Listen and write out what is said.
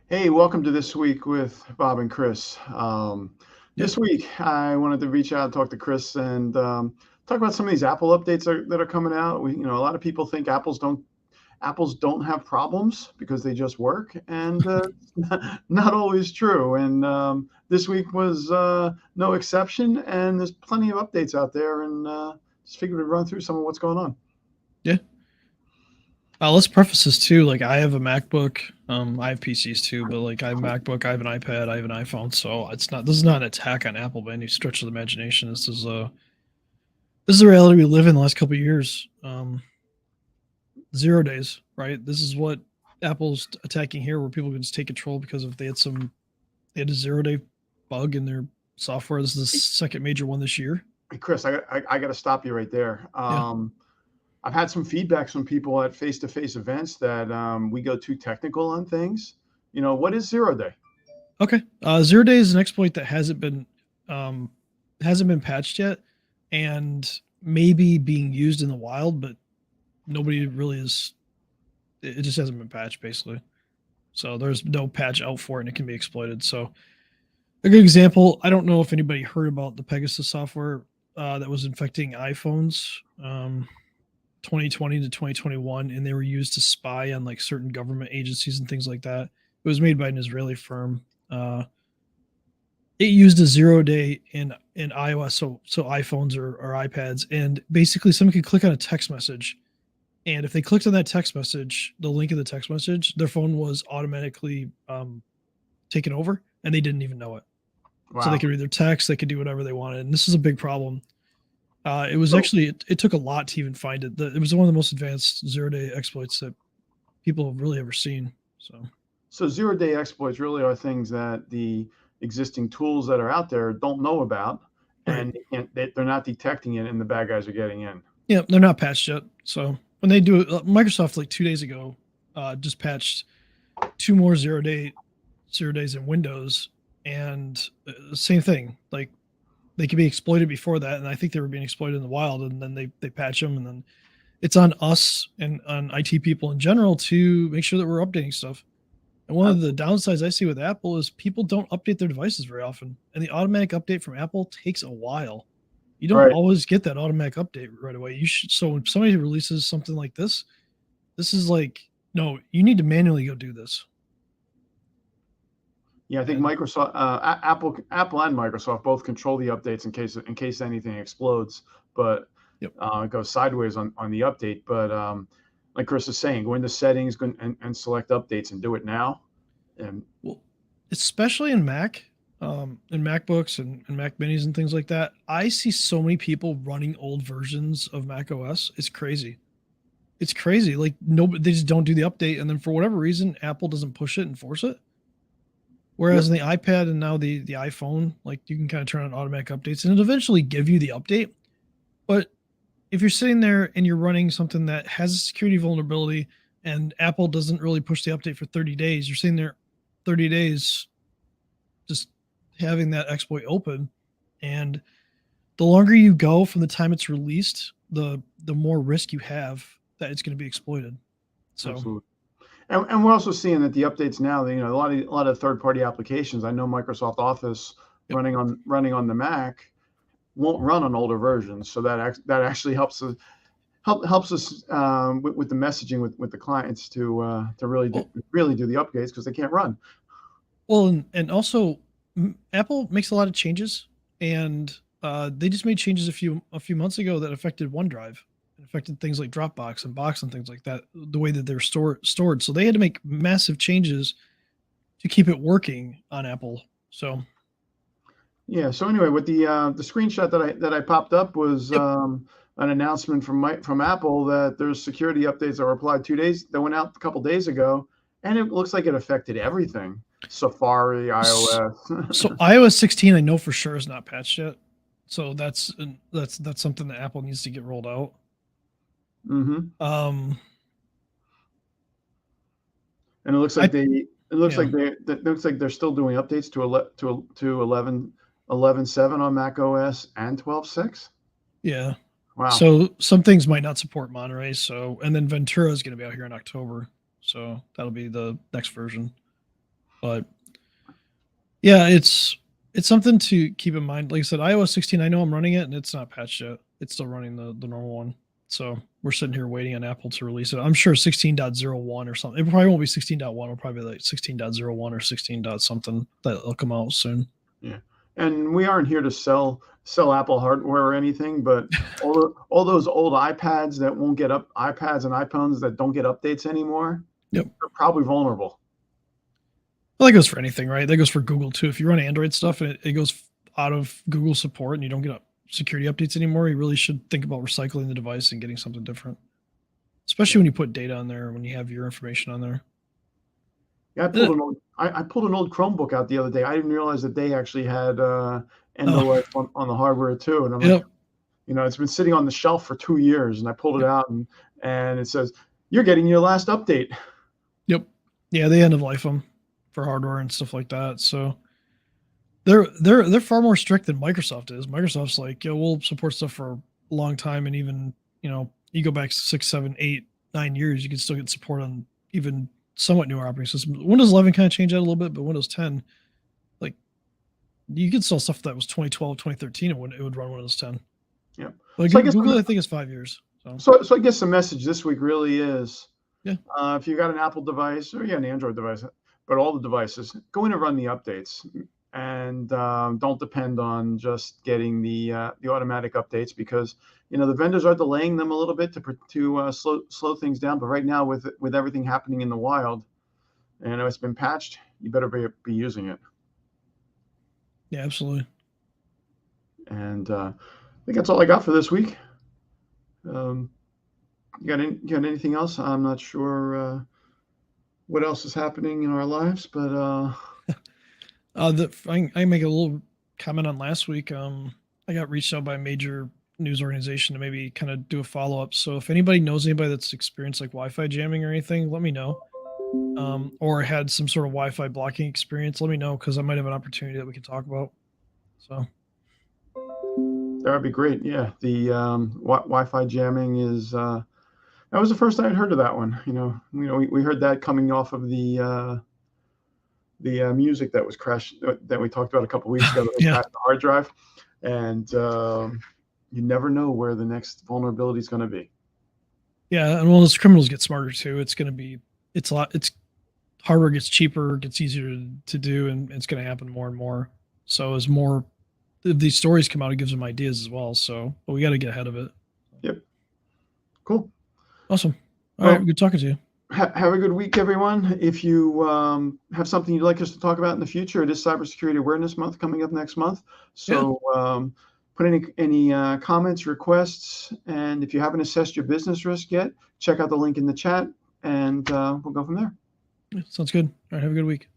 Hey, welcome to This Week with Bob and Chris. Yeah. This week, I wanted to reach out and talk to Chris and talk about some of these Apple updates that are coming out. A lot of people think Apples don't have problems because they just work, and not always true. And this week was no exception. And there's plenty of updates out there, and just figured we'd run through some of what's going on. Yeah. Let's preface this too. Like, I have a MacBook. I have PCs too, but like, I have a MacBook, I have an iPad, I have an iPhone. So it's not. This is not an attack on Apple by any stretch of the imagination. This is the reality we live in the last couple of years. 0 days, right? This is what Apple's attacking here, where people can just take control because if they had a 0 day bug in their software. This is the second major one this year. Hey, Chris, I got to stop you right there. Yeah. I've had some feedback from people at face-to-face events that we go too technical on things. What is 0 day? Okay. 0 day is an exploit that hasn't been patched yet, and maybe being used in the wild, but nobody really is. It just hasn't been patched basically. So there's no patch out for it, and it can be exploited. So a good example. I don't know if anybody heard about the Pegasus software that was infecting iPhones. 2020 to 2021, and they were used to spy on like certain government agencies and things like that. It was made by an Israeli firm. It used a 0 day in iOS, so iPhones or iPads, and basically someone could click on a text message, and if they clicked on that text message, the link of the text message, their phone was automatically taken over, and they didn't even know it. So they Wow. could read their text, they could do whatever they wanted, and this is a big problem. It was So, actually it took a lot to even find it. It was one of the most advanced 0 day exploits that people have really ever seen. So so 0 day exploits really are things that the existing tools that are out there don't know about, right, and they're not detecting it, and the bad guys are getting in. yeah, they're not patched yet. So when they do it, Microsoft like 2 days ago just patched two more 0 days in Windows, and same thing. Like they could be exploited before that, and I think they were being exploited in the wild, and then they patch them, and then it's on us and on IT people in general to make sure that we're updating stuff. And one of the downsides I see with Apple is people don't update their devices very often, and the automatic update from Apple takes a while. You don't Right. always get that automatic update right away. You should. So when somebody releases something like this is like, no, you need to manually go do this. Yeah, I think And Apple and Microsoft both control the updates in case anything explodes, but yep. it goes sideways on the update. But like Chris is saying, go into settings and select updates and do it now. And Well, especially in Mac, and MacBooks and Mac Minis and things like that, I see so many people running old versions of Mac OS. It's crazy. It's crazy. Like nobody, they just don't do the update, and then for whatever reason, Apple doesn't push it and force it. Whereas yep, in the iPad and now the iPhone, like you can kind of turn on automatic updates, and it'll eventually give you the update. But if you're sitting there and you're running something that has a security vulnerability, and Apple doesn't really push the update for 30 days, you're sitting there 30 days just having that exploit open, and the longer you go from the time it's released, the more risk you have that it's going to be exploited. So absolutely. And we're also seeing that the updates now, a lot of third-party applications. I know Microsoft Office yep. running on the Mac won't run on older versions, so that actually helps us with the messaging with the clients to well, really do the upgrades because they can't run. and also Apple makes a lot of changes, and they just made changes a few months ago that affected OneDrive, and affected things like Dropbox and Box and things like that, the way that they're stored. So they had to make massive changes to keep it working on Apple. So Yeah. So anyway, with the screenshot that I popped up was yep. an announcement from Apple that there's security updates that were applied 2 days that went out a couple days ago, and it looks like it affected everything: Safari, So iOS. iOS 16, I know for sure is not patched yet. So that's something that Apple needs to get rolled out. hmm Um, And it looks like I they it looks yeah like they it looks like they're still doing updates to 11.7 on Mac OS and 12.6. yeah. Wow. So some things might not support Monterey. So and then Ventura is going to be out here in October. So that'll be the next version. But yeah, it's something to keep in mind. Like I said, iOS 16, I know I'm running it and it's not patched yet. It's still running the normal one. So we're sitting here waiting on Apple to release it. I'm sure 16.01 or something. It probably won't be 16.1. It'll probably be like 16.01 or 16 dot something that'll come out soon. Yeah, and we aren't here to sell Apple hardware or anything, but all those old iPads that won't get up, iPads and iPhones that don't get updates anymore, Yep. are probably vulnerable. Well, that goes for anything, right? That goes for Google too. If you run Android stuff and it goes out of Google support and you don't get security updates anymore, you really should think about recycling the device and getting something different. Especially when you put data on there, when you have your information on there. Yeah, I pulled an old Chromebook out the other day. I didn't realize that they actually had end of Oh, life on the hardware too. And I'm like, yep, it's been sitting on the shelf for 2 years, and I pulled it yep, out, and it says you're getting your last update. yep. Yeah, they end of life them for hardware and stuff like that. So they're far more strict than Microsoft is. Microsoft's like, yeah, we'll support stuff for a long time, and even you go back 6, 7, 8, 9 years, you can still get support on even somewhat newer operating systems. Windows 11 kind of changed that a little bit, but Windows 10, like you could sell stuff that was 2012, 2013, and it would run Windows 10. Yeah. Like So I guess Google, I think is 5 years. so I guess the message this week really is, Yeah, if you got an Apple device or an Android device, but all the devices, go in and run the updates, and don't depend on just getting the automatic updates, because the vendors are delaying them a little bit to slow things down. But right now, with everything happening in the wild, and it's been patched, you better be using it. yeah, absolutely. And I think that's all I got for this week. Um, you got anything else? I'm not sure what else is happening in our lives, but I make a little comment on last week. I got reached out by a major news organization to maybe kind of do a follow up. So if anybody knows anybody that's experienced like Wi-Fi jamming or anything, let me know. Or had some sort of Wi-Fi blocking experience, let me know because I might have an opportunity that we can talk about. So that would be great. Yeah, the Wi-Fi jamming is that was the first I had heard of that one. We heard that coming off of the music that was crashed that we talked about a couple weeks ago that yeah, crashed the hard drive, and you never know where the next vulnerability is going to be. yeah, and as criminals get smarter too, it's a lot. It's hardware gets cheaper, gets easier to do, and it's going to happen more and more. So as more if these stories come out, it gives them ideas as well. So, but we got to get ahead of it. Yep. Cool. Awesome. All right, Well, good talking to you. have a good week, everyone. If you have something you'd like us to talk about in the future, it is Cybersecurity Awareness Month coming up next month. Yeah, So put any comments, requests, and if you haven't assessed your business risk yet, check out the link in the chat, and we'll go from there. sounds good. All right, have a good week.